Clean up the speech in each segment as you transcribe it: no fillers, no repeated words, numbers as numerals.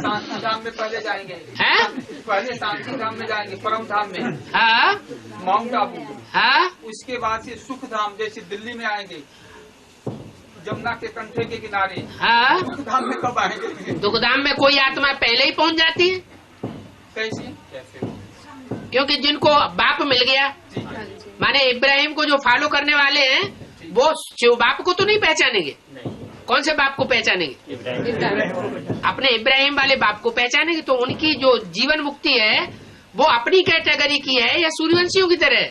शांति धाम में पहले जाएंगे। हैं? पहले शांति धाम में जाएंगे, परम धाम में। हाँ माउंट आबू। हाँ। उसके बाद से सुख धाम, जैसे दिल्ली में आएंगे जमुना के कंठे के किनारे। हाँ। सुख धाम में कब आएंगे? दुखधाम में कोई आत्मा पहले ही पहुंच जाती है। कैसे? क्योंकि जिनको बाप मिल गया, माने इब्राहिम को जो फॉलो करने वाले हैं वो शिव बाप को तो नहीं पहचानेंगे। कौन से बाप को पहचानेंगे? अपने इब्राहिम वाले बाप को पहचानेंगे। तो उनकी जो जीवन मुक्ति है वो अपनी कैटेगरी की है या सूर्यवंशियों की तरह है?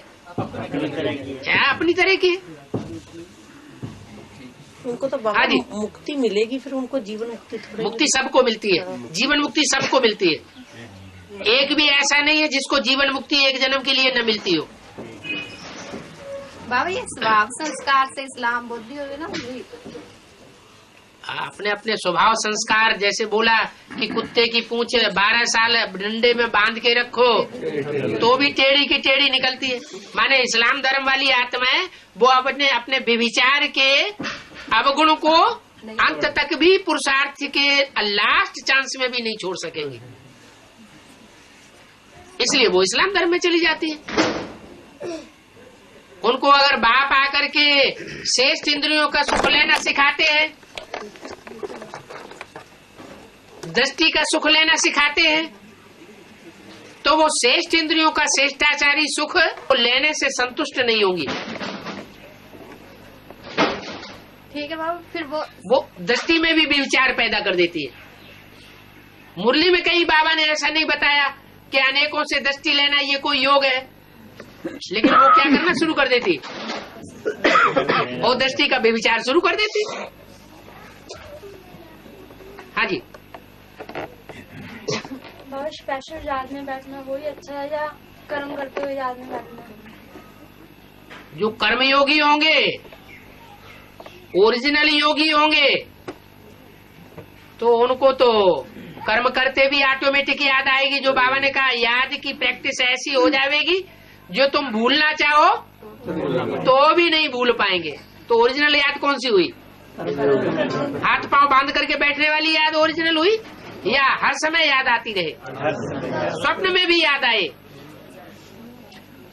अपनी तरह की। उनको तो बाबा मुक्ति मिलेगी, फिर उनको जीवन मुक्ति। मुक्ति सबको मिलती है, जीवन मुक्ति सबको मिलती है। एक भी ऐसा नहीं है जिसको जीवन मुक्ति एक जन्म के लिए न मिलती हो। बाबा ये स्वभाव संस्कार से इस्लाम बुद्धि हो ना, अपने अपने स्वभाव संस्कार, जैसे बोला कि कुत्ते की पूंछ 12 साल डंडे में बांध के रखो तो भी टेढ़ी की टेढ़ी निकलती है। माने इस्लाम धर्म वाली आत्माएं वो अपने अपने व्यभिचार के अवगुण को अंत तक भी पुरुषार्थ के लास्ट चांस में भी नहीं छोड़ सकेंगे, इसलिए वो इस्लाम धर्म में चली जाती है। उनको अगर बाप आकर के शेष इंद्रियों का सुख लेना सिखाते हैं, दृष्टि का सुख लेना सिखाते हैं, तो वो श्रेष्ठ इंद्रियों का श्रेष्ठाचारी सुख लेने से संतुष्ट नहीं होंगी। ठीक है बाबा। फिर वो दृष्टि में भी विचार पैदा कर देती है। मुरली में कहीं बाबा ने ऐसा नहीं बताया कि अनेकों से दृष्टि लेना ये कोई योग है, लेकिन वो क्या करना शुरू कर देती, वो दृष्टि का विचार शुरू कर देती। हाँ जी। बहुत स्पेशल याद में बैठना वही अच्छा है या कर्म करते हुए याद में बैठना? जो कर्मयोगी होंगे, ओरिजिनल योगी होंगे, तो उनको तो कर्म करते भी ऑटोमेटिक याद आएगी। जो बाबा ने कहा, याद की प्रैक्टिस ऐसी हो जाएगी जो तुम भूलना चाहो तो भी नहीं भूल पाएंगे। तो ओरिजिनल याद कौन सी हुई? हाथ पांव बांध करके बैठने वाली याद ओरिजिनल हुई, या हर समय याद आती रहे, स्वप्न में भी याद आए?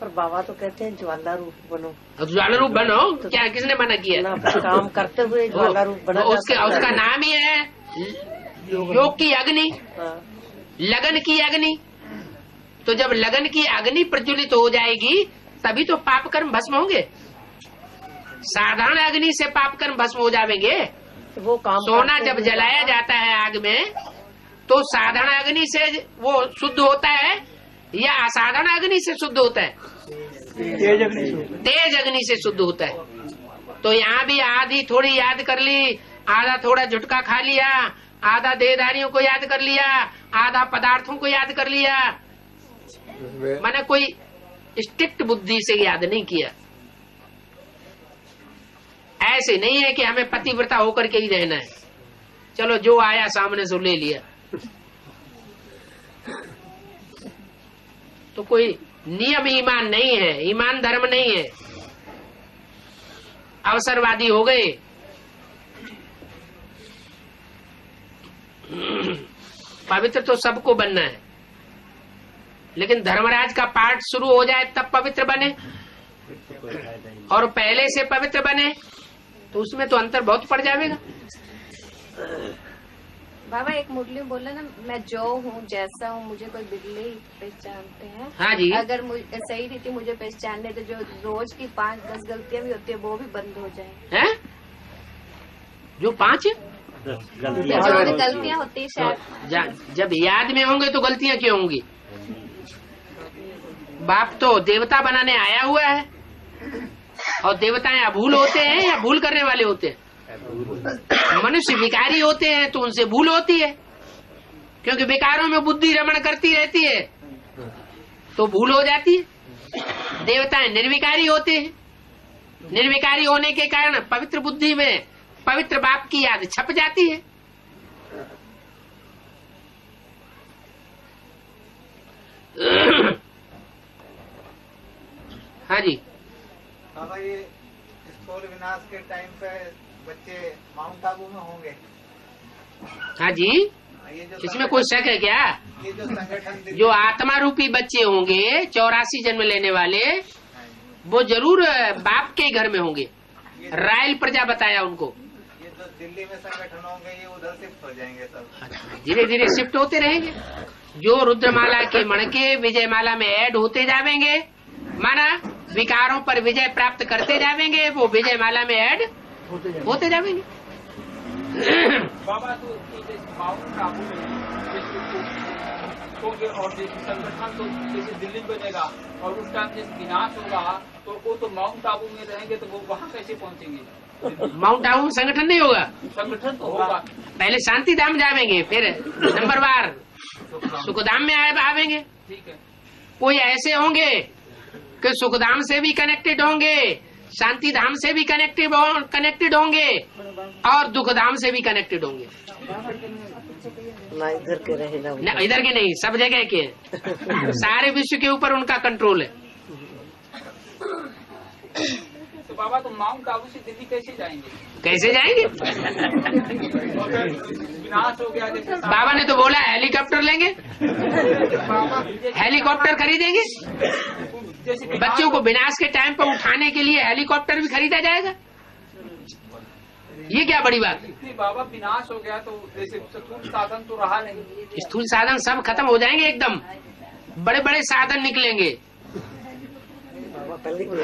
पर बाबा तो कहते हैं ज्वाला रूप बनो। ज्वाला रूप बनो, तो क्या किसने मना किया? काम करते हुए ज्वाला रूप बना। उसका नाम ही है योग की अग्नि, लगन की अग्नि। तो जब लगन की अग्नि प्रज्वलित हो जाएगी तभी तो पाप कर्म भस्म होंगे। साधारण अग्नि से पाप कर्म भस्म हो जाएंगे। वो काम सोना जब जलाया जाता है आग में तो साधारण अग्नि से वो शुद्ध होता है या असाधारण अग्नि से शुद्ध होता है? तेज अग्नि से शुद्ध होता है। तो यहाँ भी आधी थोड़ी याद कर ली, आधा थोड़ा झुटका खा लिया, आधा देहधारियों को याद कर लिया, आधा पदार्थों को याद कर लिया। मैंने कोई स्ट्रिक्ट बुद्धि से याद नहीं किया। ऐसे नहीं है कि हमें पतिव्रता होकर के ही रहना है, चलो जो आया सामने से ले लिया। तो कोई नियम ईमान नहीं है, ईमान धर्म नहीं है। अवसरवादी हो गए। पवित्र तो सबको बनना है, लेकिन धर्मराज का पाठ शुरू हो जाए तब पवित्र बने, और पहले से पवित्र बने तो उसमें तो अंतर बहुत पड़ जाएगा। बाबा एक मुरली बोला ना, मैं जो हूँ जैसा हूँ मुझे कोई बिगले ही पहचानते हैं। हाँ जी। अगर सही रीति मुझे पहचानने तो जो रोज की 5-10 गलतियाँ भी होती है वो भी बंद हो जाए। हैं? जो 5 गलतियाँ होती है शायद जब याद में होंगे तो गलतियाँ क्यों होंगी? बाप तो देवता बनाने आया हुआ है, और देवताएं अभूल होते हैं या भूल करने वाले होते हैं? मनुष्य विकारी होते हैं तो उनसे भूल होती है, क्योंकि विकारों में बुद्धि रमण करती रहती है तो भूल हो जाती है। देवताएं निर्विकारी होते हैं, निर्विकारी होने के कारण पवित्र बुद्धि में पवित्र बाप की याद छप जाती है। हाँ जी। बाबा ये स्थूल विनाश के टाइम पे बच्चे माउंट आबू में होंगे। हाँ जी। ये जो इसमें कोई शक है क्या? ये जो संगठन जो आत्मा रूपी बच्चे होंगे 84 जन्म लेने वाले, वो जरूर बाप के घर में होंगे। रायल प्रजा बताया उनको। ये जो दिल्ली में संगठन होंगे ये उधर शिफ्ट हो जाएंगे सब। धीरे धीरे शिफ्ट होते रहेंगे। जो रुद्रमाला के मणके विजयमाला में ऐड होते जावेंगे, माना विकारों पर विजय प्राप्त करते जावेंगे, वो विजयमाला में ऐड होते जावेंगे। बाबा तो जैसे माउंट आबू में होंगे और जैसे संगठन तो जैसे दिल्ली बनेगा और उस टाइम जैसे विनाश होगा तो वो तो माउंट आबू में रहेंगे, तो वो वहाँ कैसे पहुँचेंगे? माउंट आबू में संगठन नहीं होगा, संगठन तो होगा। पहले शांति धाम जावेंगे, फिर नंबर बार सुखधाम में आवेंगे। ठीक है। कोई ऐसे होंगे कि सुखधाम से भी कनेक्टेड होंगे, शांति धाम से भी कनेक्टेड होंगे और दुखधाम से भी कनेक्टेड होंगे। ना इधर के रहे ना इधर के नहीं, सब जगह के हैं। सारे विश्व के ऊपर उनका कंट्रोल है। तो बाबा तो माउंट आबू से दिल्ली कैसे जाएंगे? कैसे जाएंगे? विनाश हो गया जैसे बाबा ने तो बोला हेलीकॉप्टर लेंगे, हेलीकॉप्टर खरीदेंगे। जैसे बच्चों को विनाश के टाइम पर उठाने के लिए हेलीकॉप्टर भी खरीदा जाएगा। ये क्या बड़ी बात? इतनी बाबा विनाश हो गया तो जैसे स्थूल साधन तो रहा नहीं। स्थूल साधन सब खत्म हो जाएंगे, एकदम बड़े बड़े साधन निकलेंगे।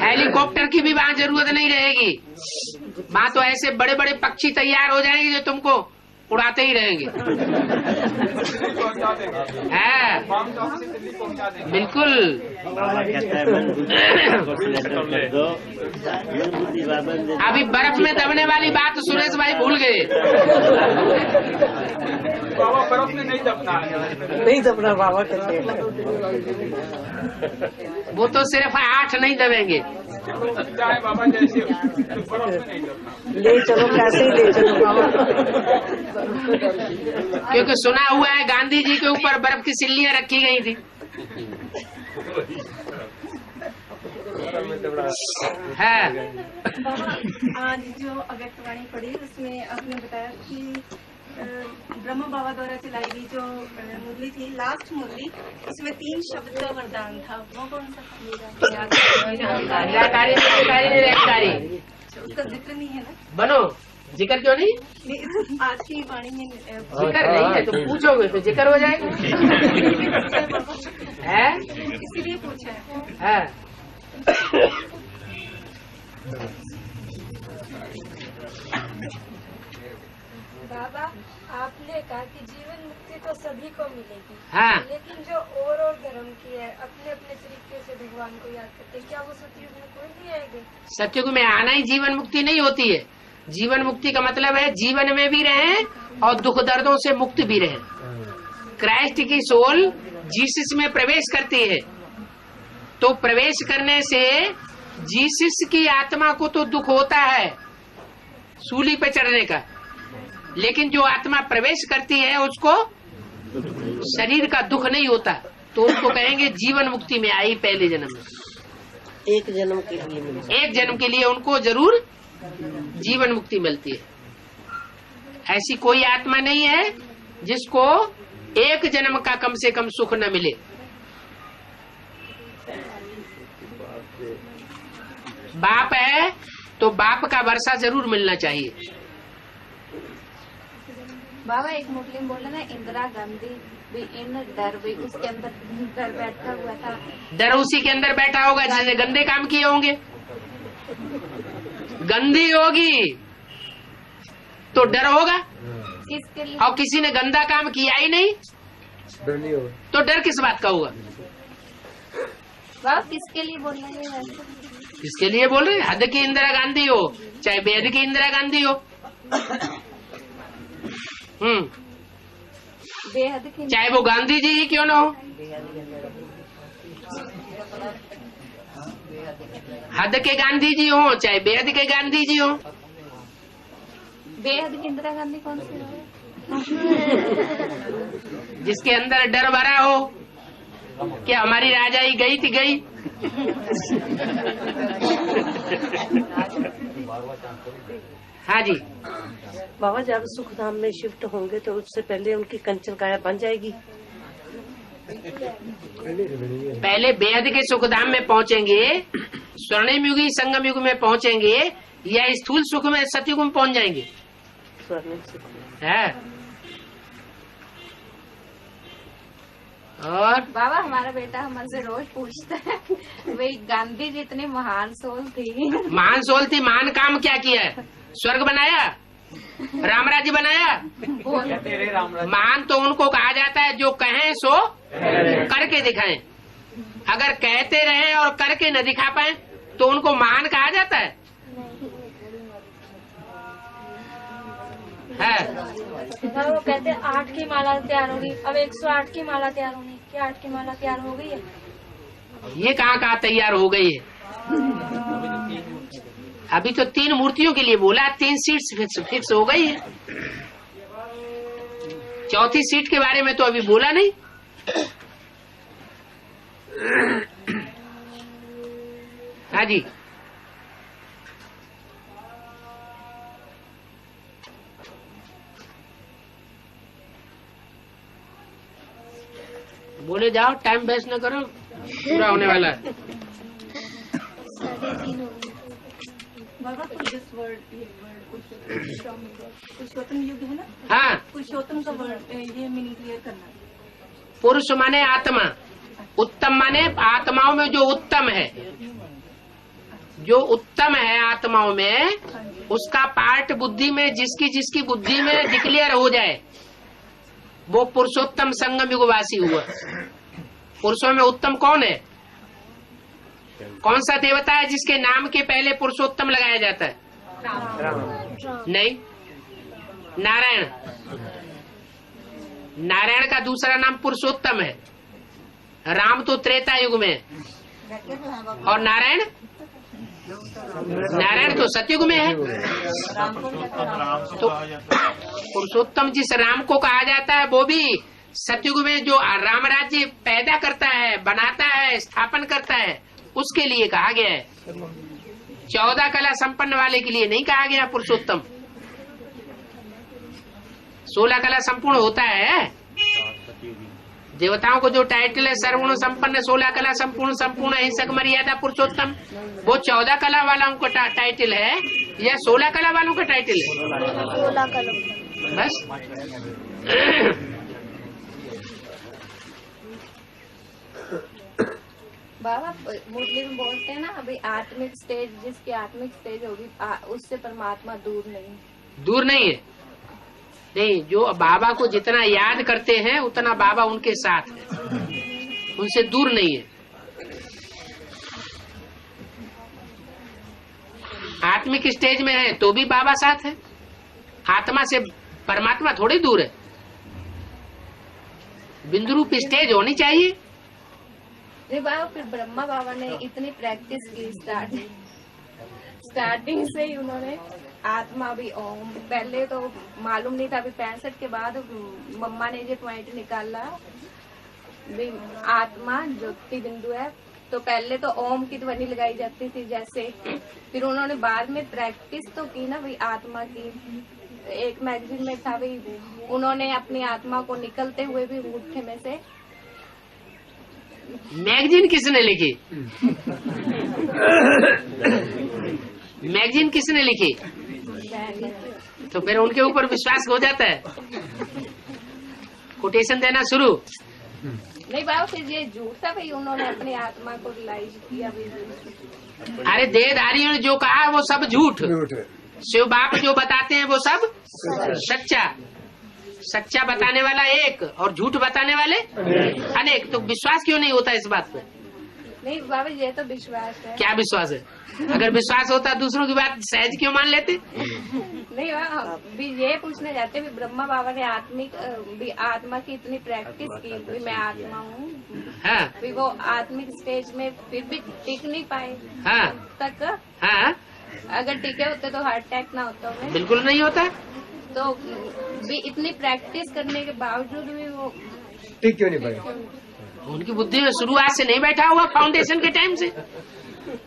हेलीकॉप्टर की भी वहाँ जरूरत नहीं रहेगी। वहाँ तो ऐसे बड़े बड़े पक्षी तैयार हो जाएंगे जो तुमको उड़ाते ही रहेंगे। पहुंचा देंगे, है माउंट आबू से दिल्ली पहुंचा देंगे। बिल्कुल। अभी बर्फ में दबने वाली बात सुरेश भाई भूल गए। बाबा बर्फ में नहीं दबना है। नहीं दबना बाबा कहते हैं। वो तो सिर्फ 8 नहीं दबेंगे। चाहे बाबा जैसे बर्फ में नहीं दबना। ले चलो, कैसे ही ले चलो बाबा। क्योंकि सुना हुआ है गांधी जी के ऊपर बर्फ की सिल्लियां रखी गई थी। है आज जो अव्यक्तवाणी पढ़ी उसमें आपने बताया कि ब्रह्म बाबा द्वारा चलाई गई जो मुरली थी, लास्ट मुरली, उसमें 3 शब्द का वरदान था। वो कौन सा? निराकारी निरंकारी निरंकारी। उसका जिक्र नहीं है ना? बनो, जिक्र क्यों नहीं? नहीं, आज की वाणी में जिक्र नहीं है तो पूछोगे तो जिक्र हो जाएगा। है इसीलिए पूछा है। बाबा आपने कहा कि जीवन मुक्ति तो सभी को मिलेगी, हाँ। लेकिन जो और धर्म की है अपने अपने तरीके से भगवान को याद करते हैं, क्या वो सतयुग में कोई नहीं आएगा? सतयुग में आना ही जीवन मुक्ति नहीं होती है। जीवन मुक्ति का मतलब है जीवन में भी रहे और दुख दर्दों से मुक्त भी रहे। क्राइस्ट की सोल जीसस में प्रवेश करती है, तो प्रवेश करने से जीसस की आत्मा को तो दुख होता है सूली पे चढ़ने का, लेकिन जो आत्मा प्रवेश करती है उसको शरीर का दुख नहीं होता, तो उसको कहेंगे जीवन मुक्ति में आई पहले जन्म में। एक जन्म के लिए मिलता एक जन्म के लिए उनको जरूर जीवन मुक्ति मिलती है। ऐसी कोई आत्मा नहीं है जिसको एक जन्म का कम से कम सुख न मिले। बाप है तो बाप का वर्षा जरूर मिलना चाहिए। बाबा एक मुस्लिम बोला ना, इंदिरा गांधी भी इन डर भी उसके अंदर डर बैठा हुआ था। डर उसी के अंदर बैठा होगा जिसने गंदे काम किए होंगे। गंदी होगी तो डर होगा, किसके लिए? और किसी ने गंदा काम किया ही नहीं तो डर किस बात का होगा? बाबा किसके लिए बोल रहे हैं? किसके लिए बोल रहे हैं? हद की इंदिरा गांधी हो चाहे बेहद की इंदिरा गांधी हो, बेहद की चाहे वो गांधी जी ही क्यों ना हो। हद के गांधी जी हो चाहे बेहद के गांधी जी हो। बेहद की इंदिरा गांधी कौन सी है? जिसके अंदर डर भरा हो, क्या हमारी राजाई गई थी गई। हाँ जी, बाबा जब सुखधाम में शिफ्ट होंगे तो उससे पहले उनकी कंचन काया बन जाएगी। पहले बेहद के सुखधाम में पहुंचेंगे, स्वर्णिम युगी संगम युग में पहुंचेंगे, या स्थूल सुख में सतयुग में पहुंच जाएंगे। स्वर्णिम सुख है। और बाबा हमारा बेटा हमसे रोज पूछता है वे गांधी जी इतनी महान सोल थी। महान सोल थी, महान काम क्या किया है? स्वर्ग बनाया, राम राज्य बनाया। तेरे राम राज महान तो उनको कहा जाता है जो कहें सो करके दिखाएं। अगर कहते रहें और करके न दिखा पाए तो उनको महान कहा जाता है। वो कहते हैं 8 की माला तैयार होगी, अब 108 की माला तैयार होगी। क्या 8 की माला तैयार हो गई है? ये कहाँ तैयार हो गई है? अभी तो 3 मूर्तियों के लिए बोला, 3 सीट्स फिक्स हो गई है। 4थी सीट के बारे में तो अभी बोला नहीं। हाँ जी, बोले जाओ, टाइम वेस्ट न करो, पूरा होने वाला है। बाबा दिस वर्ड पुरुषोत्तम युग है ना, हाँ, पुरुषोत्तम का वर्ड ये मीनिंग क्लियर करना है। पुरुष माने आत्मा, उत्तम माने आत्माओं में जो उत्तम है, जो उत्तम है आत्माओं में, उसका पार्ट बुद्धि में जिसकी बुद्धि में डिक्लेयर हो जाए वो पुरुषोत्तम संगम युगवासी हुआ। पुरुषों में उत्तम कौन है? कौन सा देवता है जिसके नाम के पहले पुरुषोत्तम लगाया जाता है? नहीं, नारायण। नारायण का दूसरा नाम पुरुषोत्तम है। राम तो त्रेता युग में है और नारायण तो सतयुग में है। तो पुरुषोत्तम जिस राम को कहा जाता है वो भी सतयुग में जो राम राज्य पैदा करता है, बनाता है, स्थापन करता है, उसके लिए कहा गया है। 14 कला संपन्न वाले के लिए नहीं कहा गया पुरुषोत्तम। 16 कला संपूर्ण होता है। देवताओं को जो टाइटल है सर्वगुण संपन्न, 16 कला संपूर्ण, संपूर्ण अहिंसक मर्यादा पुरुषोत्तम, वो 14 कला वालों का टाइटल है या 16 कला वालों का टाइटल है? 16 कला बस। बाबा मुरली में बोलते हैं ना, अभी आत्मिक स्टेज, जिसकी आत्मिक स्टेज होगी उससे परमात्मा दूर नहीं। दूर नहीं है। नहीं, जो बाबा को जितना याद करते हैं उतना बाबा उनके साथ है, उनसे दूर नहीं है। आत्मिक स्टेज में है तो भी बाबा साथ है। आत्मा से परमात्मा थोड़ी दूर है। बिंदु रूप स्टेज होनी चाहिए। नहीं बाबा, फिर ब्रह्मा बाबा ने इतनी प्रैक्टिस की, स्टार्टिंग से ही उन्होंने आत्मा भी ओम, पहले तो मालूम नहीं था, अभी 65 के बाद मम्मा ने ये पॉइंट निकाला भी आत्मा ज्योति बिंदु है। तो पहले तो ओम की ध्वनि लगाई जाती थी जैसे, फिर उन्होंने बाद में प्रैक्टिस तो की ना भाई आत्मा की। एक मैगजीन में था भाई, उन्होंने अपनी आत्मा को निकलते हुए भी अंगूठे में से। मैगजीन किसने लिखी? मैगजीन किसने लिखी? तो फिर उनके ऊपर विश्वास हो जाता है, कोटेशन देना शुरू। नहीं बाबा, फिर ये झूठ था भाई, उन्होंने अपनी आत्मा को रियलाइज किया भाई। अरे देहधारियों ने जो कहा वो सब झूठ। शिव बाप जो बताते हैं वो सब सच्चा। सच्चा बताने वाला एक और झूठ बताने वाले अनेक। तो विश्वास क्यों नहीं होता इस बात पे? नहीं बाबा, ये तो विश्वास है। क्या विश्वास है? अगर विश्वास होता दूसरों की बात सहज क्यों मान लेते? नहीं बाबा, भी ये पूछने जाते भी ब्रह्मा बाबा ने आत्मा की इतनी प्रैक्टिस की भी मैं आत्मा हूँ। हाँ, भी वो आत्मिक स्टेज में फिर भी टिक नहीं पाए। हाँ, तक हाँ, अगर टिके होते तो हार्ट अटैक ना होता उन्हें। बिल्कुल नहीं होता। तो भी इतनी प्रैक्टिस करने के बावजूद भी वो ठीक क्यों नहीं पाए? उनकी बुद्धि में शुरुआत से नहीं बैठा हुआ, फाउंडेशन के टाइम से।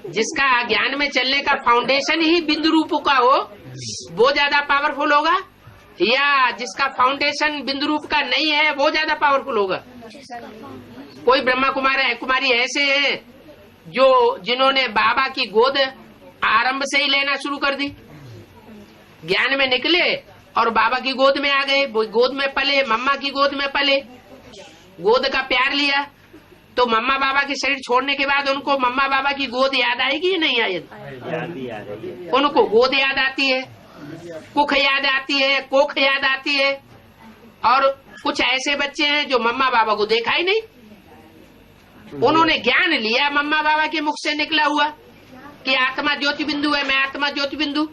जिसका ज्ञान में चलने का फाउंडेशन ही बिंदु रूप का हो वो ज्यादा पावरफुल होगा या जिसका फाउंडेशन बिंदु रूप का नहीं है वो ज्यादा पावरफुल होगा? कोई ब्रह्मा कुमारी ऐसे हैं जो जिन्होंने बाबा की गोद आरंभ से ही लेना शुरू कर दी, ज्ञान में निकले और बाबा की गोद में आ गए, वो गोद में पले, मम्मा की गोद में पले, गोद का प्यार लिया, तो मम्मा बाबा के शरीर छोड़ने के बाद उनको मम्मा बाबा की गोद याद आएगी या नहीं आएगी? उनको गोद याद आती है, कुख याद आती है, कोख याद आती है। और कुछ ऐसे बच्चे हैं जो मम्मा बाबा को देखा ही नहीं, उन्होंने ज्ञान लिया मम्मा बाबा के मुख से निकला हुआ कि आत्मा ज्योति बिंदु है, मैं आत्मा ज्योति बिंदु,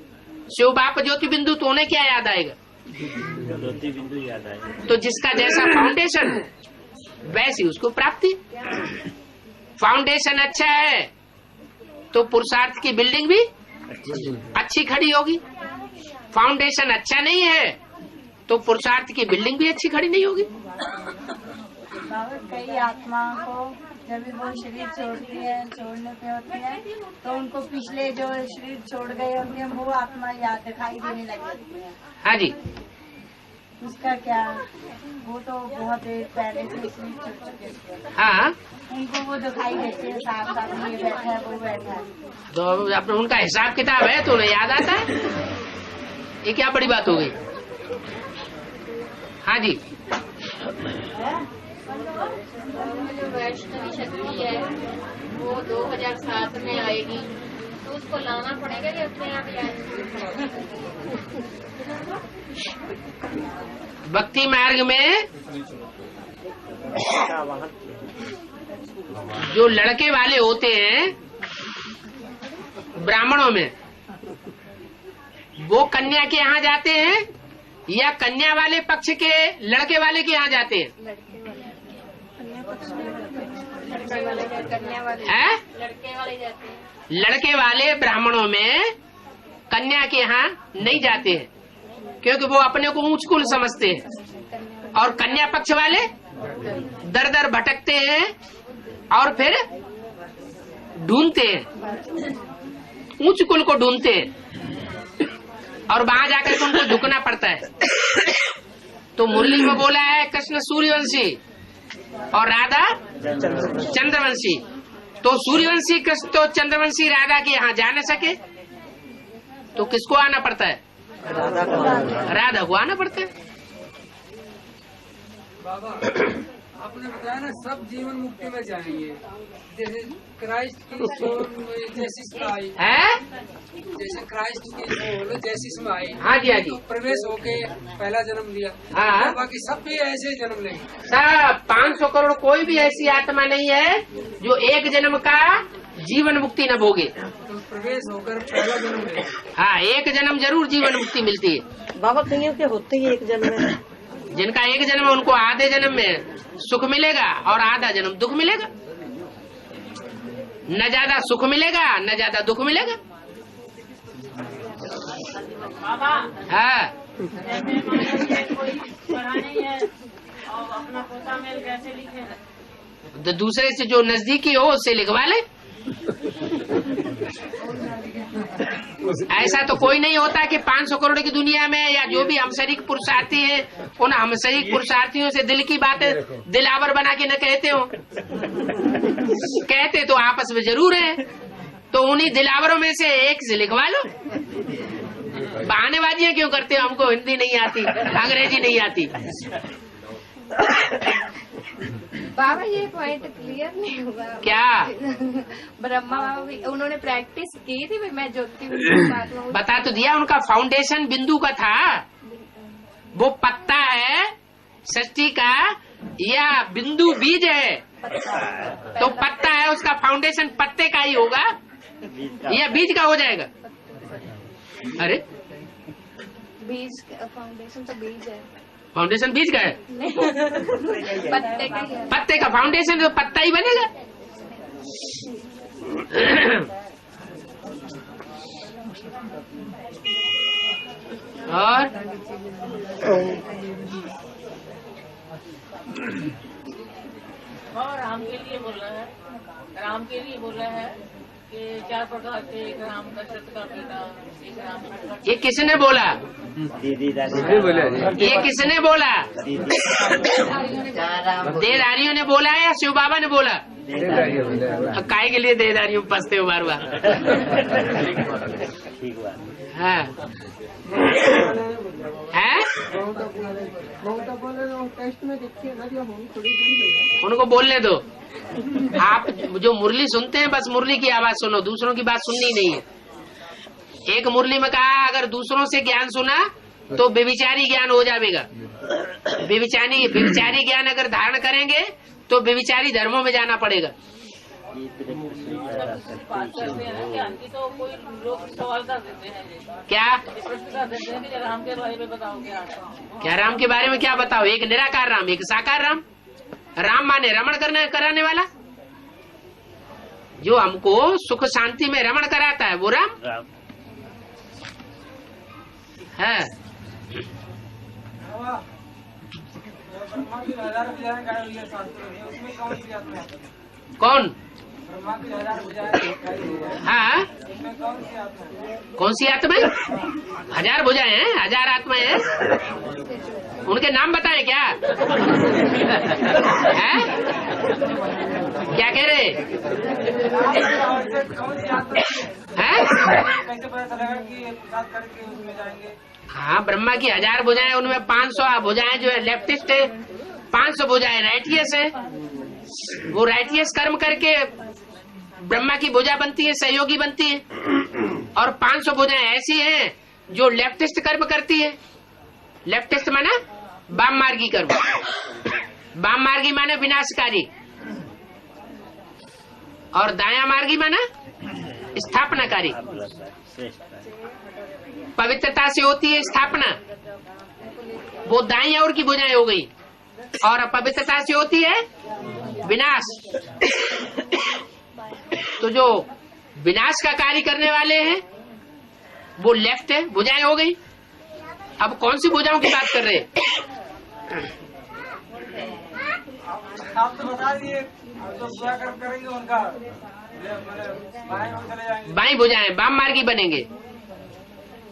शिव बाप ज्योति बिंदु, तो उन्हें क्या याद आएगा? ज्योति बिंदु याद आएगा। तो जिसका जैसा फाउंडेशन वैसी उसको प्राप्ति। फाउंडेशन अच्छा है तो पुरुषार्थ की बिल्डिंग भी अच्छी खड़ी होगी, फाउंडेशन अच्छा नहीं है तो पुरुषार्थ की बिल्डिंग भी अच्छी खड़ी नहीं होगी। कई आत्माओं को जब भी वो शरीर छोड़ने पे होती है तो उनको पिछले जो शरीर छोड़ गए होते हैं वो आत्मा याद दिखाई देने लगती है। हाँ जी, उसका क्या, वो तो बहुत देर पहले से शरीर छोड़ चुके हैं। हाँ, उनको वो दिखाई देते हैं, साफ साफ ये बैठा है वो बैठा है, तो अपना उनका हिसाब किताब है तो उन्हें याद आता है। ये क्या बड़ी बात हो गई? हाँ जी, जो वैष्णवी शक्ति है वो 2007 में आएगी, तो उसको लाना पड़ेगा या अपने आप ही आएगी? भक्ति मार्ग में जो लड़के वाले होते हैं ब्राह्मणों में, वो कन्या के यहाँ जाते हैं या कन्या वाले पक्ष के लड़के वाले के यहाँ जाते हैं? है? लड़के वाले ब्राह्मणों में कन्या के यहाँ नहीं जाते हैं क्योंकि वो अपने को ऊंच कुल समझते हैं, और कन्या पक्ष वाले दर दर भटकते हैं और फिर ढूंढते हैं, ऊंच कुल को ढूंढते हैं और वहां जाकर के उनको झुकना पड़ता है। तो मुरली में बोला है कृष्ण सूर्यवंशी और राधा चंद्रवंशी, तो सूर्यवंशी कृष्ण तो चंद्रवंशी राधा के यहाँ जा न सके तो किसको आना पड़ता है? राधा को आना पड़ता है। बाबा आपने बताया ना सब जीवन मुक्ति में जाएंगे, जैसे क्राइस्ट की जेसिस में आई है, जैसे क्राइस्ट की जेसिस में आई। हाँ जी, हाँ जी, तो प्रवेश होके पहला जन्म लिया। हाँ, तो बाकी सब भी ऐसे जन्म लेंगे। सब 500 करोड़ कोई भी ऐसी आत्मा नहीं है जो एक जन्म का जीवन मुक्ति न भोगे। तो प्रवेश होकर पहला जन्म लेंगे। हाँ, एक जन्म जरूर जीवन मुक्ति मिलती है। बाबा कईयों के होते ही एक जन्म है। जिनका एक जन्म उनको आधे जन्म में सुख मिलेगा और आधा जन्म दुख मिलेगा, न ज्यादा सुख मिलेगा न ज्यादा दुख मिलेगा। हाँ, तो दूसरे से जो नजदीकी हो उससे लिखवा ले। ऐसा तो कोई नहीं होता कि 500 करोड़ की दुनिया में या जो भी हमशरीक पुरुषार्थी हैं उन हमशरीक पुरुषार्थियों से दिल की बातें दिलावर बना के न कहते हो। कहते तो आपस में जरूर है, तो उन्हीं दिलावरों में से एक से लिखवा लो। बहानेबाजियां क्यों करते हो? हमको हिंदी नहीं आती, अंग्रेजी नहीं आती। बाबा ये पॉइंट क्लियर नहीं हुआ क्या? ब्रह्मा बाबा भी उन्होंने प्रैक्टिस की थी, मैं ज्योति बिंदु बात में बता तो दिया, उनका फाउंडेशन बिंदु का था। वो पत्ता है सृष्टि का या बिंदु बीज है? तो पत्ता है, उसका फाउंडेशन पत्ते का ही होगा या बीज का हो जाएगा? अरे बीज का फाउंडेशन तो बीज है, फाउंडेशन बीज का है, पत्ते का ही है। पत्ते का फाउंडेशन तो पत्ता ही बनेगा। और राम के लिए बोल रहा है, राम के लिए बोल रहा है कि 4 प्रकार के, एक राम दशरथ का पिता, एक राम का। ये किसने बोला? ये किसने बोला? देदारियों ने बोला या शिव बाबा ने बोला? काय के लिए देदारियों पसते हो बार बार? हाँ है, उनको बोलने दो। आप जो मुरली सुनते हैं बस मुरली की आवाज सुनो, दूसरों की बात सुननी नहीं है। एक मुरली में कहा अगर दूसरों से ज्ञान सुना तो व्यभिचारी ज्ञान हो जाएगा। व्यभिचारी ज्ञान अगर धारण करेंगे तो व्यभिचारी धर्मों में जाना पड़ेगा। तो कोई लोग सवाल कर देते हैं, क्या प्रश्न कर देते हैं कि राम के बारे में बताओ क्या राम के बारे में क्या बताओ? एक निराकार राम, एक साकार राम। राम माने रमण कराने वाला, जो हमको सुख शांति में रमण कराता है वो राम है। कौन? हाँ, कौन सी आत्मा है? 1000 भुजाएं हैं, 1000 आत्माएं हैं। उनके नाम बताएं क्या? है? क्या कह रहे हैं? हाँ, ब्रह्मा की 1000 भुजाएं, उनमें 500 भुजाएं जो है लेफ्टिस्ट है, 500 भुजाएं राइटियस है। वो राइटियस कर्म करके ब्रह्मा की भुजा बनती है, सहयोगी बनती है। और 500 भुजाएं ऐसी हैं जो लेफ्टिस्ट कर्म करती है। लेफ्टिस्ट माना वाम मार्गी कर्म, वाम मार्गी माना विनाशकारी, और दाया मार्गी माना स्थापनाकारी। पवित्रता से होती है स्थापना, वो दाई ओर की भुजाएं हो गई, और अपवित्रता से होती है विनाश। तो जो विनाश का कार्य करने वाले हैं वो लेफ्ट है, भुजाएं हो गई। अब कौन सी भुजाओं की बात कर रहे हैं? आप तो बता दिए, जो बुरा कर्म करेंगे उनका बाई भुजाएं वाम मार्गी बनेंगे,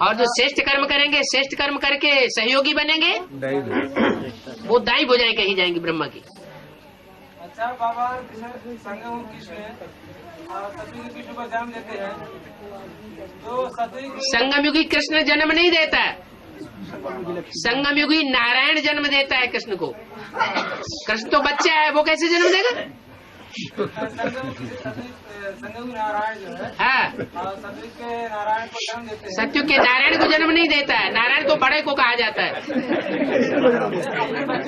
और जो श्रेष्ठ कर्म करेंगे, श्रेष्ठ कर्म करके सहयोगी बनेंगे, वो दाई भुजाएं कही जाएंगी ब्रह्मा की। अच्छा बाबा, संगम कृष्ण कृष्ण को जन्म देते हैं, तो संगम युगी कृष्ण जन्म नहीं देता है, संगम युगी नारायण जन्म देता है कृष्ण को। कृष्ण तो बच्चा है, वो कैसे जन्म देगा? संगम नारायण जो है, हाँ, सतयुग के नारायण को जन्म देते हैं। सत्युग के नारायण को जन्म नहीं देता है, नारायण तो बड़े को कहा जाता है।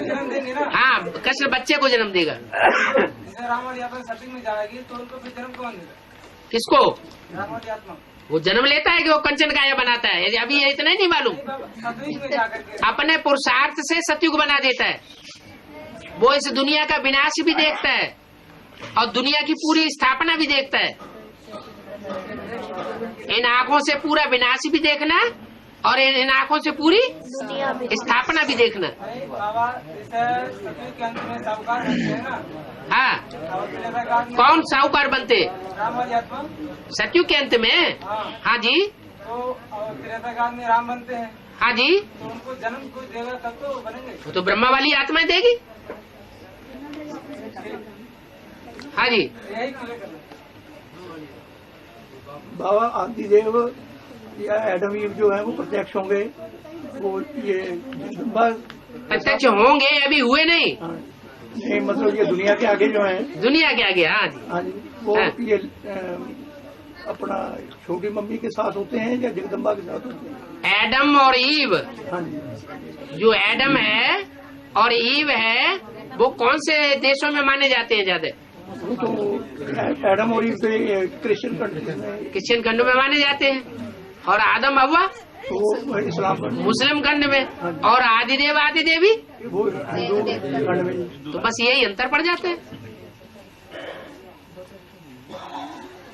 जन्म देंगे ना। हाँ, कृष्ण बच्चे को जन्म देगा। जैसे रामावली आत्मा सतयुग में जाएगी तो उनको फिर जन्म कौन देगा? किसको? रामावली आत्मा वो जन्म लेता है कि वो कंचन काया बनाता है? अभी ये इतना नहीं मालूम। सतयुग में जाकर के अपने पुरुषार्थ से सतयुग बना देता है। वो इस दुनिया का विनाश भी देखता है और दुनिया की पूरी स्थापना भी देखता है। इन आंखों से पूरा विनाश भी देखना और इन आंखों से पूरी स्थापना भी देखना। बाबा जैसे सतयुग के अंत में साहूकार बनते हैं ना। हाँ, कौन साहूकार बनते? रामावली आत्मा सतयुग के अंत में। हाँ जी। तो त्रेताकाल में राम बनते हैं। हाँ जी। तो उनको जन्म कोई देगा तब तो बनेंगे। वो तो ब्रह्मा वाली आत्माएं देगी। हाँ जी। यही क्लियर करना। बाबा आदिदेव या एडम ईव जो है वो प्रत्यक्ष होंगे, वो ये प्रत्यक्ष होंगे, अभी हुए नहीं। नहीं, मतलब ये दुनिया के आगे जो है, दुनिया के आगे। हाँ जी। हाँ जी, वो ये अपना छोटी मम्मी के साथ होते हैं या जगदम्बा के साथ होते हैं? एडम और ईव। हाँ जी। जो एडम है और ईव है वो कौन से देशों में माने जाते हैं ज्यादा? वो तो एडम और ईव क्रिश्चियन कंट्री में, क्रिश्चियन खंड में माने जाते हैं, और आदम हव्वा तो इस्लाम मुस्लिम खंड में, और आदिदेव आदिदेवी वो हिंदू खंड में। तो बस यही अंतर पड़ जाता है।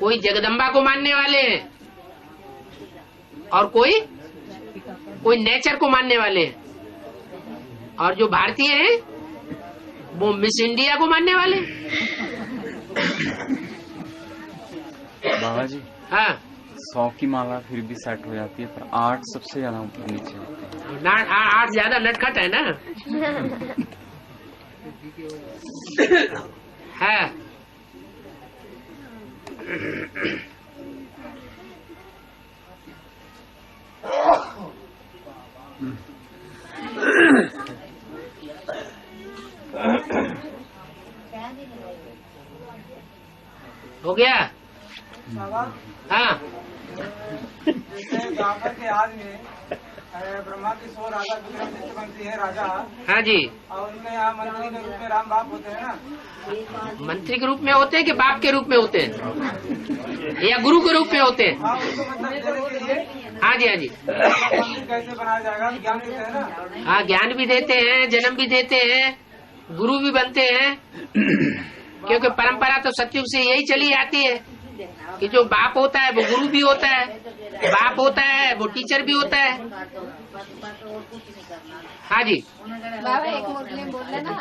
कोई जगदम्बा को मानने वाले हैं और कोई नेचर को मानने वाले हैं, और जो भारतीय हैं वो मिस इंडिया को मानने वाले हैं। बाबा जी हाँ 100 की माला फिर भी सेट हो जाती है, पर 8 सबसे ज्यादा ऊपर नीचे होते हैं। 8 ज्यादा नटखट है ना। है हो गया। हाँ जैसे जाफर के याद में ब्रह्मा की 100 राजा बनती है राजा। हाँ जी। और उनके यहाँ मंत्री के रूप में राम बाप होते हैं ना। मंत्री के रूप में होते हैं कि बाप के रूप में होते हैं या गुरु के रूप में होते हैं? हाँ, उनको मतलब देने के लिए। हाँ जी, हाँ जी। मंदिर कैसे बनाया जाएगा, ज्ञान देते हैं ना। हाँ, ज्ञान भी देते हैं, जन्म भी देते हैं, गुरु भी बनते हैं। क्योंकि परंपरा तो सतयुग से यही चली आती है कि जो बाप होता है वो गुरु भी होता है, बाप होता है वो टीचर भी होता है। हाँ जी। बाबा एक मुस्लिम बोल रहे ना,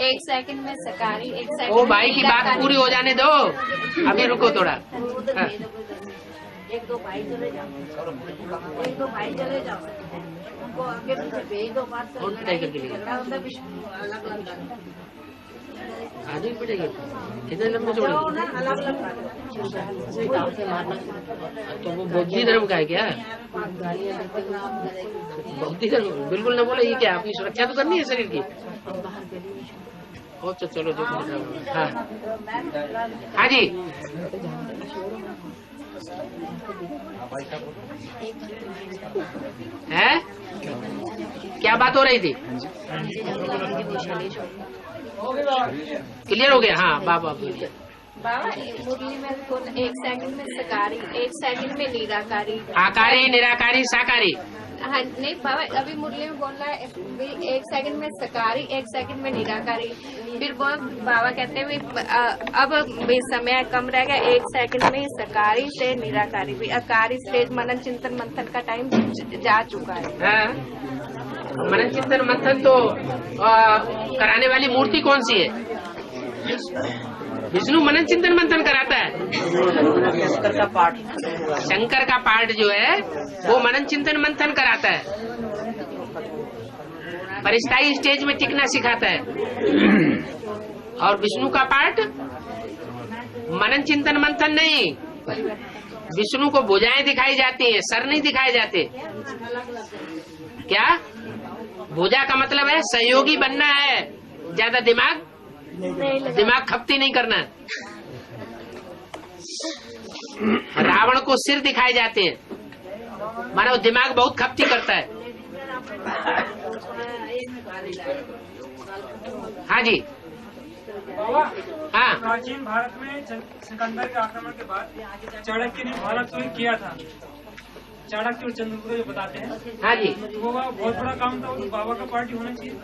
1 सेकंड में सकारी, 1 सेकंड। ओ भाई की बात पूरी हो जाने दो, अभी रुको थोड़ा। हाँ। 1-2 भाई चले जाओ, 1-2 भाई चले जाओ, उनको आगे पीछे भेज दो, बात आगे पड़ेगी कितने लंबे छोड़े तो वो बौद्धी धर्म का है क्या? बौद्धी धर्म बिल्कुल न बोले। ये क्या अपनी सुरक्षा तो करनी है शरीर की। अच्छा चलो जो। हाँ हाँ जी। है क्या बात हो रही थी? क्लियर हो गया? हाँ बाबा बाबा मुरली में 1 सेकंड में सकारी, 1 सेकंड में निराकारी, आकारी, निराकारी, साकारी। हाँ नहीं बाबा, अभी मुरली में बोल रहा है 1 सेकंड में सकारी, 1 सेकंड में निराकारी। फिर बाबा कहते हैं अब भी समय कम रह गया, 1 सेकंड में सकारी से निराकारी भी। अकारी स्टेज मनन चिंतन मंथन का टाइम जा चुका है। हाँ। मनन चिंतन मंथन तो कराने वाली मूर्ति कौन सी है? विष्णु मनन चिंतन मंथन कराता है। शंकर का पाठ जो है वो मनन चिंतन मंथन कराता है, पर स्थायी स्टेज में टिकना सिखाता है। और विष्णु का पाठ मनन चिंतन मंथन नहीं, विष्णु को भुजाएं दिखाई जाती है, सर नहीं दिखाए जाते। क्या भुजा का मतलब है सहयोगी बनना है, ज्यादा दिमाग खपती नहीं करना। रावण को सिर दिखाए जाते हैं, मानो दिमाग बहुत खपती करता है। हाँ जी। हाँ। प्राचीन भारत में सिकंदर के आक्रमण के बाद चाणक्य ने भारत को किया था। चाणक्य और चंद्रगुप्त जो बताते हैं। हाँ जी। तो वो बहुत बड़ा काम था, वो बाबा का पार्टी होना चाहिए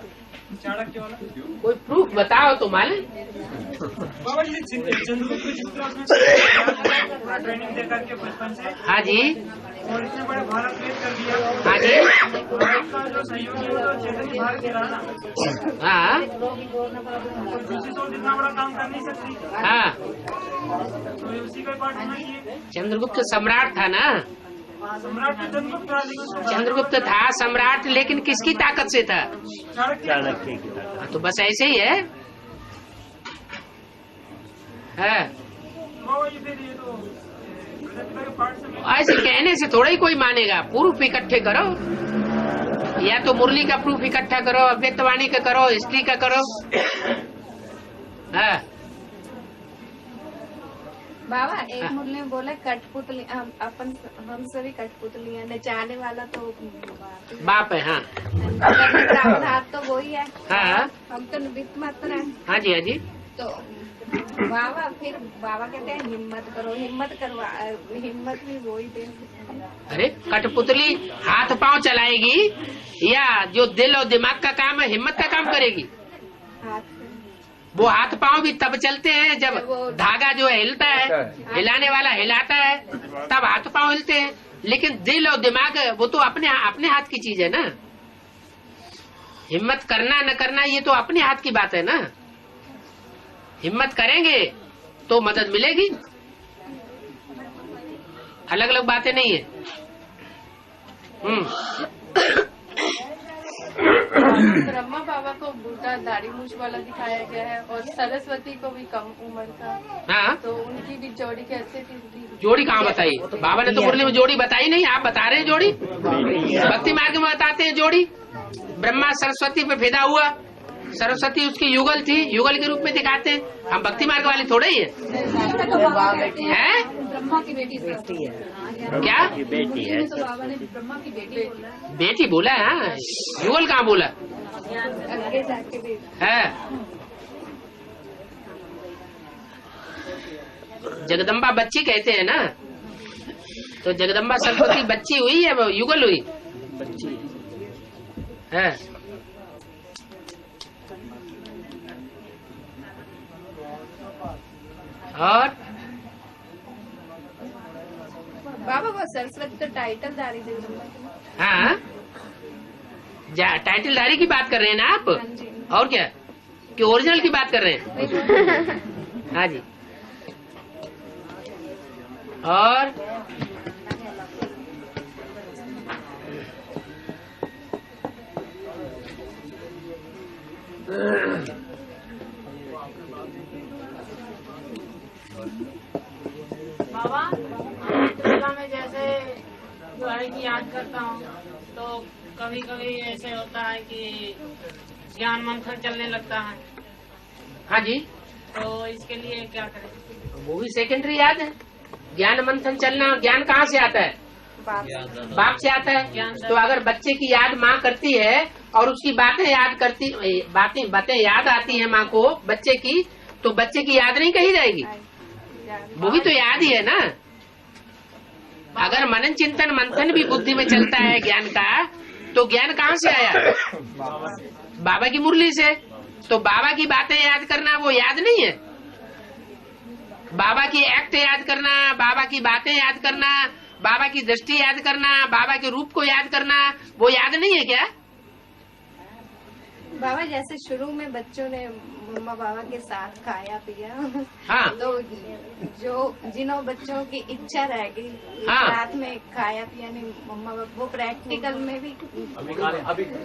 चाणक्य वाला। कोई प्रूफ बताओ तो मालूम। बाबा जी चंद्रगुप्त जिस तरह ट्रेनिंग दे करके बचपन से। हाँ जी। और इतने बड़े भारत वेद कर दिया। हाँ जी। भारत का जो सहयोगी होता है चैतन्य भारत के रहा। हाँ। दूसरी तो इतना बड़ा काम कर नहीं सकती। हाँ। तो उसी का पार्ट होना चाहिए। चंद्रगुप्त सम्राट था ना? सम्राट चंद्रगुप्त था, लेकिन चंद्रगुप्त था सम्राट, लेकिन किसकी ताकत से था? चाणक्य की ताकत। तो बस ऐसे ही है। ऐसे कहने से थोड़ा ही कोई मानेगा। प्रूफ इकट्ठे करो, या तो मुरली का प्रूफ इकट्ठा करो, अव्यक्तवाणी का करो, हिस्ट्री का करो। हाँ। बाबा एक मुरली में बोला कठपुतली, हम सभी कठपुतली है, नचाने वाला तो बाप है। हाँ। प्रावधान तो वही है। हाँ। हम तो निमित्त मात्र है। हाँ जी, हाँ जी। तो बाबा फिर बाबा कहते हैं हिम्मत करो, हिम्मत करवा, हिम्मत भी वही दे। अरे कठपुतली हाथ पांव चलाएगी या जो दिल और दिमाग का काम है हिम्मत का काम करेगी? वो हाथ पांव भी तब चलते हैं जब धागा जो है हिलता है, हिलाने वाला हिलाता है, तब हाथ पांव हिलते हैं। लेकिन दिल और दिमाग वो तो अपने हाथ की चीज है ना। हिम्मत करना न करना ये तो अपने हाथ की बात है ना। हिम्मत करेंगे तो मदद मिलेगी। अलग अलग बातें नहीं है। ब्रह्मा बाबा को बूढ़ा दाढ़ी मूछ वाला दिखाया गया है और सरस्वती को भी कम उम्र का। हाँ, तो उनकी भी जोड़ी कैसे थी? जोड़ी कहाँ बताई? बाबा ने तो मुरली में जोड़ी बताई नहीं, आप बता रहे हैं जोड़ी। भक्ति मार्ग में बताते हैं जोड़ी। ब्रह्मा सरस्वती पे फिदा हुआ, सरस्वती उसकी युगल थी, युगल के रूप में दिखाते हैं। हम भक्ति मार्ग वाले थोड़े ही हैं। ब्रह्मा की बेटी है क्या? बेटी है तो बाबा ने ब्रह्मा की बेटी बोला। बेटी बोला है, हाँ। युगल कहाँ बोला है? जगदम्बा बच्ची कहते हैं ना, तो जगदम्बा सरस्वती बच्ची हुई या युगल हुई? बच्ची है। और बाबा वो सरस्वती तो टाइटलधारी जगदम्बा। हाँ, टाइटलधारी की बात कर रहे हैं ना आप? और क्या, कि ओरिजिनल की बात कर रहे हैं? हाँ जी। और बाबा में जैसे जो है कि याद करता हूँ तो कभी कभी ऐसे होता है कि ज्ञान मंथन चलने लगता है। हाँ जी, तो इसके लिए क्या करें? वो भी सेकेंडरी याद है। ज्ञान मंथन चलना, ज्ञान कहाँ से आता है? बाप से आता है। तो अगर बच्चे की याद माँ करती है और उसकी बातें याद करती, बातें याद आती है माँ को बच्चे की, तो बच्चे की याद नहीं कही जाएगी? वो भी तो याद ही है ना। अगर मनन चिंतन मंथन भी बुद्धि में चलता है ज्ञान का, तो ज्ञान कहाँ से आया? बाबा की मुरली से। तो बाबा की बातें याद करना वो याद नहीं है? बाबा की एक्ट याद करना, बाबा की बातें याद करना, बाबा की दृष्टि याद करना, बाबा के रूप को याद करना, वो याद नहीं है क्या? बाबा जैसे शुरू में बच्चों ने मम्मा बाबा के साथ खाया पिया, हाँ। तो जो जिन्हों बच्चों की इच्छा रहेगी हाँ। रात में खाया पिया नहीं मम्मा बाबा, वो प्रैक्टिकल में भी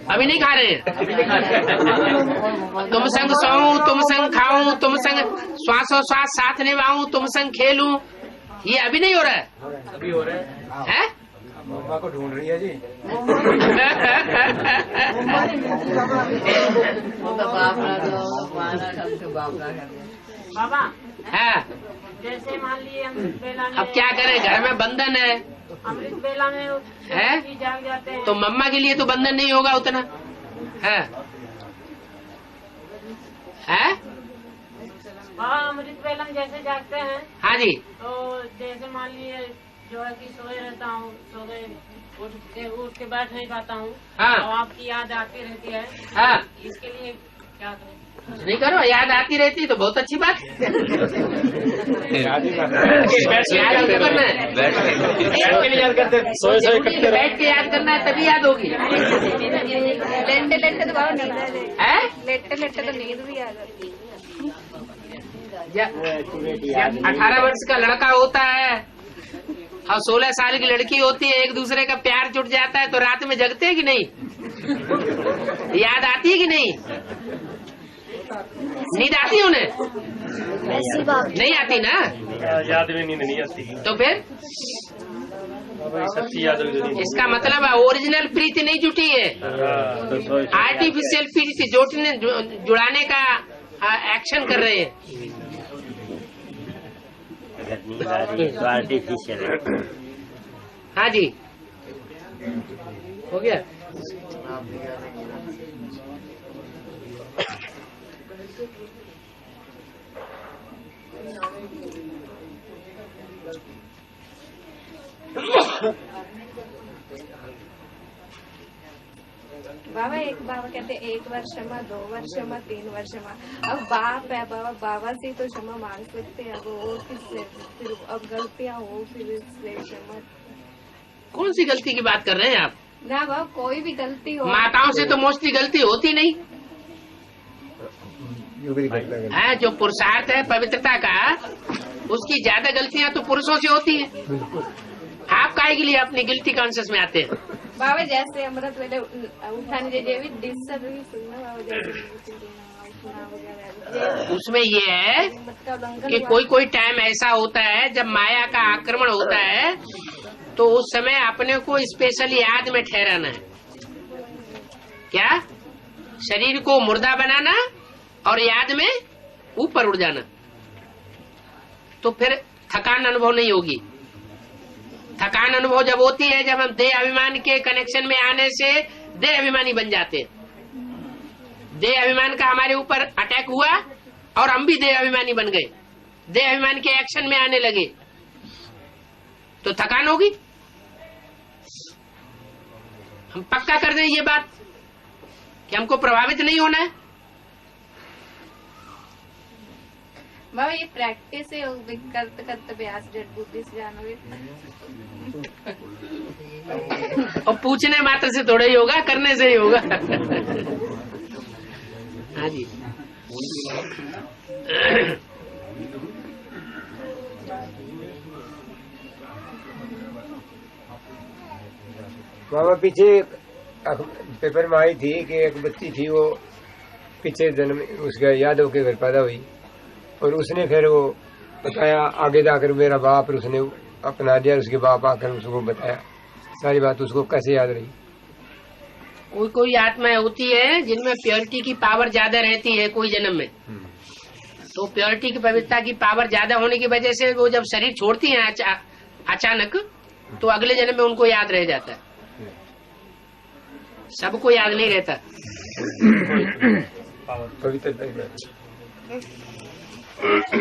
अभी नहीं खा रहे हैं। तुम संग सोऊं, तुम संग खाऊं, तुम संग श्वासोश्वास साथ निभाऊं, तुम संग खेलूं, ये अभी नहीं हो रहा है? अभी हो रहा है। मम्मा को ढूंढ रही है जी। बाबा है। जैसे मान लिए अमृत बेला में, अब क्या करें, घर में बंधन है, अमृत बेला में है? जाग जाते हैं। तो मम्मा के लिए तो बंधन नहीं होगा उतना है? हाँ, अमृत बेला में जैसे जागते हैं। हाँ जी। तो जैसे मान लिए जो है कि सोए रहता हूँ, सो गए, उठ के बैठ नहीं पाता हूँ। हाँ। तो आपकी याद आती रहती है। हाँ। इसके लिए क्या करें? नहीं करो, याद आती रहती तो बहुत अच्छी बात है। याद करना है, बैठ के याद करना है, तभी याद होगी। लेटे लेटे तो बाबा नींद है, लेटे लेटे तो नींद भी आ जाती है। 18 वर्ष का लड़का होता है और 16 साल की लड़की होती है, एक दूसरे का प्यार जुट जाता है, तो रात में जगते हैं कि नहीं? याद आती है कि नहीं? नींद आती है उन्हें? नहीं आती ना? याद में नींद नहीं आती। तो फिर सच्ची याद इसका मतलब है ओरिजिनल प्रीति नहीं जुटी है, आर्टिफिशियल प्रीति जुड़ाने का एक्शन कर रहे हैं। तो आर्टिफिशियल है। हाँ जी, हो गया। बाबा कहते 1 वर्ष क्षमा, 2 वर्ष क्षमा, 3 वर्ष क्षमा। अब बाप है बाबा, बाबा से तो क्षमा मांग सकते हैं, अब और किससे? फिर अब गलतियां हो फिर इसलिए क्षमा। कौन सी गलती की बात कर रहे हैं आप? ना बाबा कोई भी गलती हो, माताओं से तो मोस्टली गलती होती नहीं है। जो पुरुषार्थ है पवित्रता का, उसकी ज्यादा गलतियां तो पुरुषों से होती है। आप काहे के लिए अपनी गिल्टी कॉन्शियस में आते हैं? बाबा जैसे अमृत वेले उठाने जेवी डिस्टर्ब भी सुनना बाबा जैसे उसमें ये है कि कोई कोई टाइम ऐसा होता है जब माया का आक्रमण होता है, तो उस समय अपने को स्पेशली याद में ठहराना है। क्या? शरीर को मुर्दा बनाना और याद में ऊपर उड़ जाना, तो फिर थकान अनुभव नहीं होगी। थकान अनुभव जब होती है जब हम देह अभिमान के कनेक्शन में आने से देह अभिमानी बन जाते हैं। देह अभिमान का हमारे ऊपर अटैक हुआ और हम भी देह अभिमानी बन गए, देह अभिमान के एक्शन में आने लगे, तो थकान होगी। हम पक्का कर दें ये बात कि हमको प्रभावित नहीं होना है। बाबा ये प्रैक्टिस है, करते करते अभ्यास जड़ बुद्धि से जानोगे। और पूछने मात्र से थोड़ा ही होगा, करने से ही होगा। हाँ जी। बाबा पीछे पेपर में आई थी कि एक बच्ची थी, वो पीछे जन्म उसका यादव के घर पैदा हुई, और उसने फिर वो बताया आगे जाकर मेरा बाप, और उसने अपना दिया, उसके बाप आकर उसको बताया सारी बात, उसको कैसे याद रही। कोई कोई आत्माएं होती है जिनमें प्योरिटी की पावर ज्यादा रहती है कोई जन्म में, तो प्योरिटी की पवित्रता की पावर ज्यादा होने की वजह से वो जब शरीर छोड़ती हैं अचानक, तो अगले जन्म में उनको याद रह जाता है। सबको याद नहीं रहता।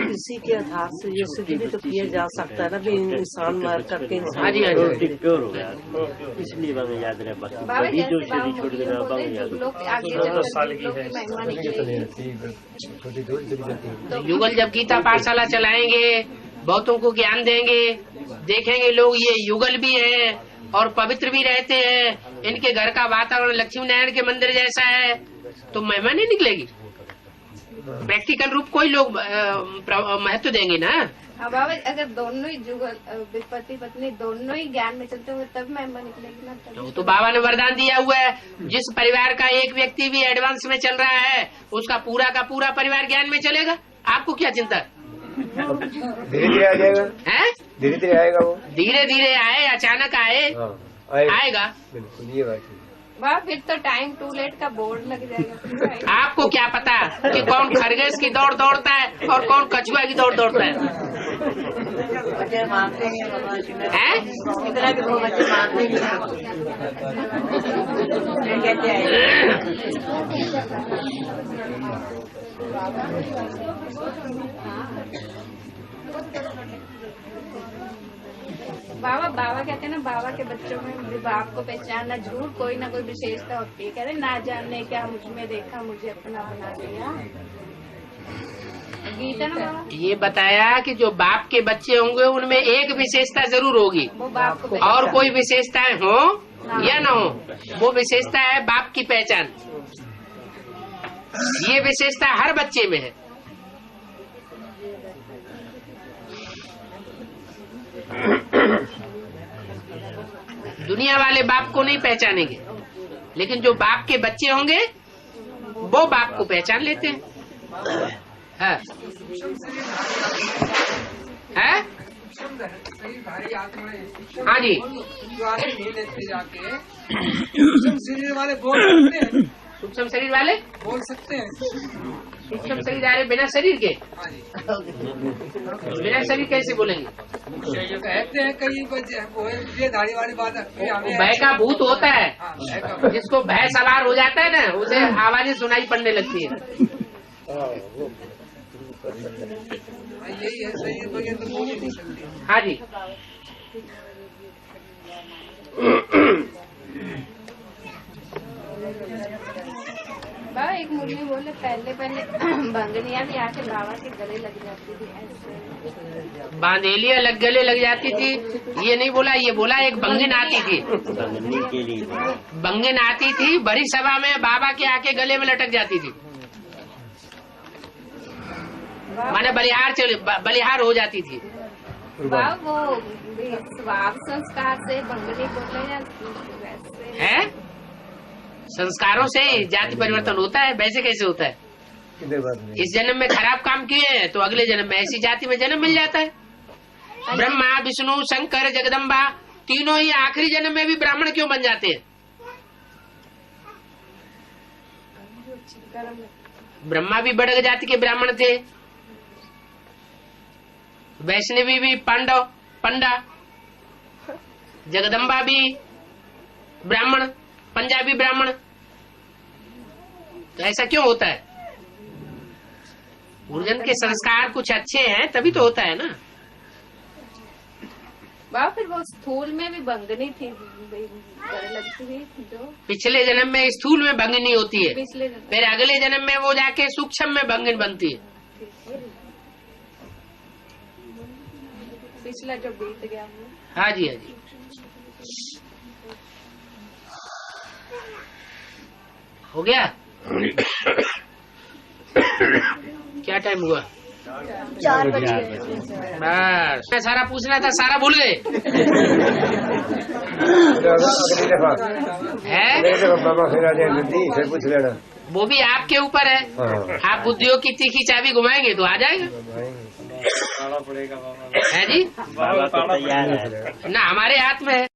इसी के आधार से ये सिद्ध भी तो किया जा सकता है ना, भी इंसान मार करके इंसान। हाँ जी, हाँ जी। प्योर हो गया, इसलिए बाबा याद रहे। बाकी जो शरीर छोड़ के बाबा याद रहे। युगल जब गीता पाठशाला चलाएंगे, बहुतों को ज्ञान देंगे, देखेंगे लोग ये युगल भी है और पवित्र भी रहते हैं, इनके घर का वातावरण लक्ष्मी नारायण के मंदिर जैसा है, तो महिमा नहीं निकलेगी। प्रैक्टिकल रूप कोई लोग महत्व देंगे ना। हाँ बाबा, अगर दोनों ही जुगल पति पत्नी दोनों ही ज्ञान में चलते हुए तब महिमा निकलेगी ना। तो बाबा ने वरदान दिया हुआ है, जिस परिवार का एक व्यक्ति भी एडवांस में चल रहा है उसका पूरा का पूरा परिवार ज्ञान में चलेगा। आपको क्या चिंता? धीरे धीरे आ जाएगा। है? धीरे धीरे आएगा वो, धीरे धीरे आए, अचानक आए, आएगा। बिल्कुल ये बात है। वाह, फिर तो टाइम टू लेट का बोर्ड लग जाएगा। आपको क्या पता कि कौन खरगोश की दौड़ दौड़ता है और कौन कछुआ की दौड़ दौड़ता है? इतना भी वो बच्चे मानते बाबा कहते हैं ना, बाबा के बच्चों में बाप को पहचानना जरूर कोई ना कोई विशेषता होती है। कहते ना जानने क्या मुझमें देखा, मुझे अपना बना दिया। गीता ना बाबा ये बताया कि जो बाप के बच्चे होंगे उनमें एक विशेषता जरूर होगी, वो बाप को और कोई विशेषताएं हो या ना हो, वो विशेषता है बाप की पहचान। ये विशेषता हर बच्चे में है। दुनिया वाले बाप को नहीं पहचानेंगे, लेकिन जो बाप के बच्चे होंगे वो बाप को पहचान लेते हैं। है? है? हाँ जी। शरीर वाले बोल सकते हैं, सूक्ष्म शरीर वाले बोल सकते हैं। सूक्ष्म शरीर वाले बिना शरीर के, बिना शरीर कैसे बोलेंगे? कहते हैं कई ये दाढ़ी वाली बात भय का भूत होता है, जिसको भय सवार हो जाता है ना, उसे आवाजें सुनाई पड़ने लगती है। यही है, सही है, तो ये तो बोल ही नहीं सकते। हाँ जी। बाबा एक मुरली बोले, पहले बंगनिया भी आके बाबा के गले लग जाती थी, ऐसे बांधेलियां गले लग जाती थी। ये नहीं बोला, ये बोला एक बंगन आती थी, बंगन आती थी बड़ी सभा में, बाबा के आके गले में लटक जाती थी, माने बलिहार हो जाती थी। बाबा वो स्वभाव संस्कार से बंगली बोले या वैसे है? संस्कारों से जाति परिवर्तन होता है? वैसे कैसे होता है? इस जन्म में खराब काम किए हैं तो अगले जन्म में ऐसी जाति में जन्म मिल जाता है। ब्रह्मा, विष्णु, शंकर, जगदम्बा तीनों ही आखिरी जन्म में भी ब्राह्मण क्यों बन जाते हैं? ब्रह्मा भी बड़े जाति के ब्राह्मण थे, वैष्णवी भी पांडव पंडा, जगदम्बा भी ब्राह्मण, पंजाबी ब्राह्मण। तो ऐसा क्यों होता है? गुरुजन के संस्कार कुछ अच्छे हैं तभी तो होता है ना। बाबा फिर वो स्थूल में भी बंगनी थी, लगती है जो पिछले जन्म में स्थूल में बंगनी होती है, पिछले जन्म फिर अगले जन्म में वो जाके सूक्ष्म में बंगन बनती है। पिछला जो बीत गया वो। हाँ जी, हाँ जी। हो गया? क्या टाइम हुआ? 4 बजे। बस मैं सारा पूछना था, सारा भूल गए है? बाबा फिर आ जाए फिर पूछ लेना। वो भी आपके ऊपर है। आप बुद्धियों की तीखी चाबी घुमाएंगे तो आ जाएगा। है जी? बाबा तो तैयार है ना हमारे हाथ में है।